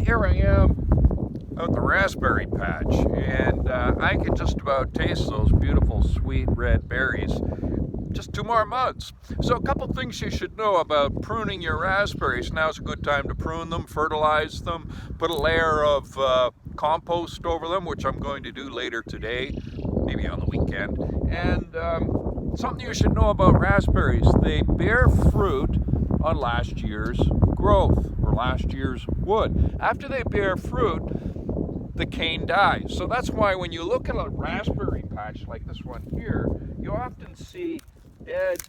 here I am out the raspberry patch, and I can just about taste those beautiful sweet red berries. Just 2 more months. So a couple things you should know about pruning your raspberries. Now's a good time to prune them, fertilize them, put a layer of compost over them, which I'm going to do later today, maybe on the weekend. And something you should know about raspberries: they bear fruit on last year's growth or last year's wood. After they bear fruit, the cane dies. So that's why when you look at a raspberry patch like this one here, you often see dead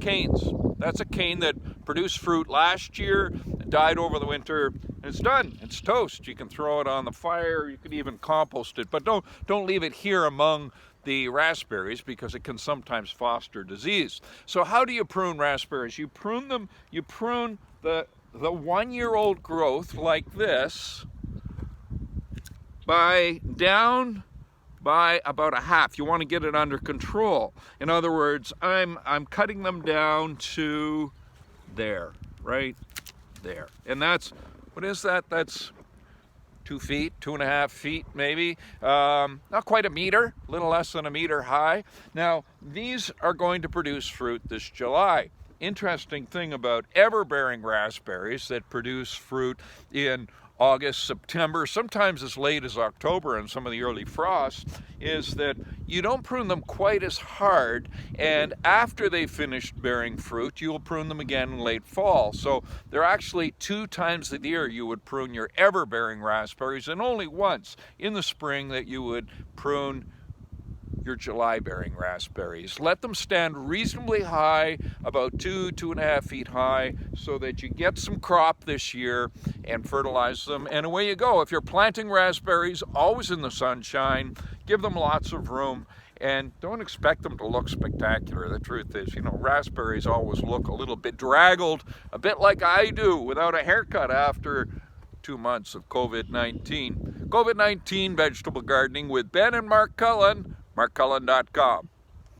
canes. That's a cane that produced fruit last year, died over the winter, and it's done. It's toast. You can throw it on the fire, you can even compost it, but don't leave it here among the raspberries because it can sometimes foster disease. So how do you prune raspberries? You prune them, you prune the 1-year-old growth like this down by about a half. You want to get it under control. In other words, I'm cutting them down to there, right there. And that's, what is that? That's 2 feet, 2.5 feet maybe. Not quite a meter, a little less than a meter high. Now, these are going to produce fruit this July. Interesting thing about ever-bearing raspberries that produce fruit in August, September, sometimes as late as October and some of the early frosts, is that you don't prune them quite as hard, and after they finished bearing fruit, you'll prune them again in late fall. So there are actually 2 times a year you would prune your ever-bearing raspberries, and only once in the spring that you would prune your July-bearing raspberries. Let them stand reasonably high, about 2.5 feet high, so that you get some crop this year, and fertilize them, and away you go. If you're planting raspberries, always in the sunshine, give them lots of room, and don't expect them to look spectacular. The truth is, raspberries always look a little bit draggled, a bit like I do without a haircut after 2 months of COVID-19. COVID-19 vegetable gardening with Ben and Mark Cullen, markcullen.com.